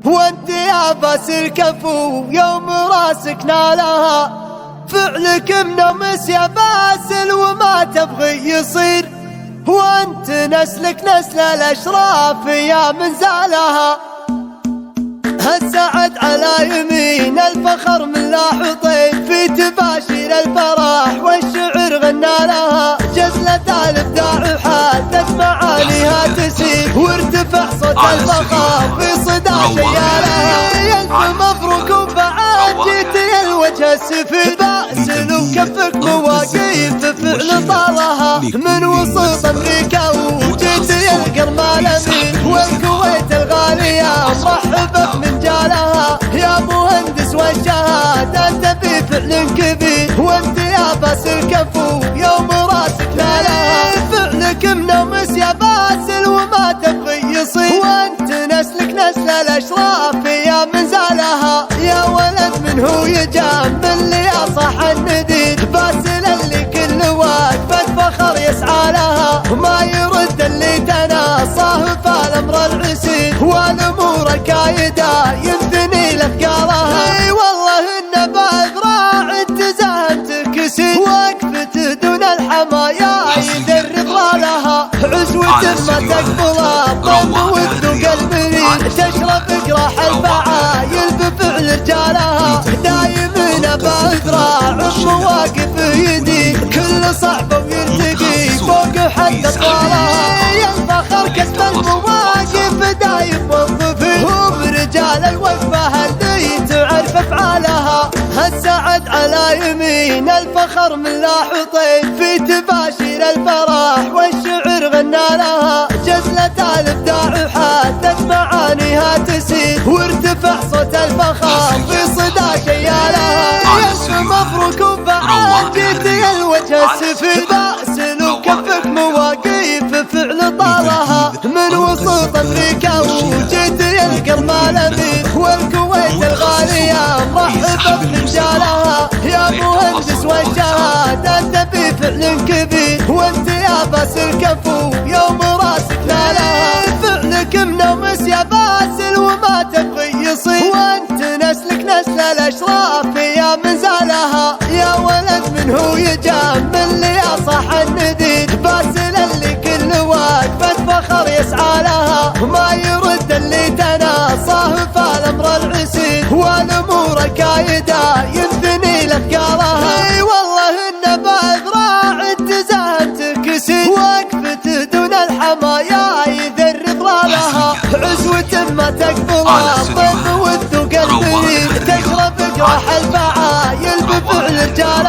وانت يا باس الكفو يوم راسك نالها، فعلك منمس يا باسل وما تبغي يصير، وانت نسلك نسل الاشراف يا من زالها. السعد على يمين الفخر من لاحطين في تباشير الفرح والشعر غنى لها، جزلة الابداع حادت معانيها تسير، وارتفع صوت الفخر في صدى شيالها. الف مبروك وبعد جيت الوجه السفير، باسل وكفك مواقيف فعل طالها، من وسط امريكا وجيت القرمال امين، والكويت الغالية مرحبا من جالها. يا مهندس والشهادة انت في فعل كبير، وانت يا باس الكفو يوم راسك نالها، فعلك منمس يا باسل وما تبغي يصير، وانت نسلك نسل الاشراف يا من زالها. يا ولد من هو يجامل لي يا صاح الندير، باسل اللي كل وقفة فخر يسعى لها، ما يرد اللي تناصاه فالامر العسير، والامور الكايدة ينثني لافكارها. اي والله ان باغراع تزاهم تكسير، وقفته دون الحمايا يدرب لها، عزوة ما تقبل الظن والذوق المرير، تشرب جراح الفعايل بفعل رجالها، دايمين باغراع مواقف يدير، كل صعب ويرتقي فوق حد اطوالها. الفخر كسب المواقف دايم موظفين، هم رجال الوقفة اللي تعرف افعالها. السعد على يمين الفخر من لاحطين في تباشير الفرح والشعر غنى لها، جزلة الابداع حادت معانيها تسير، وارتفع صوت الفخر في صدى شيالها. الف مبروك وبعد جيت الوجه السفير، باسل وكفك مواقيف فعل طالها، من وسط امريكا وجيت القرمال امين، والكويت الغالية مرحبا برجالها. يا مهندس والشهادة انت في فعل كبير، وانت يا باس الكفو يوم راسك نالها، فعلك منمس يا باسل وما تبغي يصير، وانت نسلك نسل الاشراف يا من زالها. يا ولد من هو يجامل لي يا صاح الندير، باسل اللي كل وقفة فخر يسعى لها، ما يرد اللي تناصاه فالامر العسير، والامور الكايدة ينثني لافكارها. اي والله ان باغراع تزاهم تكسير، وقفته دون الحمايا يذرب لها، عزوة ما تقبل الظن والذوق المرير، تشرب جراح الفعايل بفعل رجالها.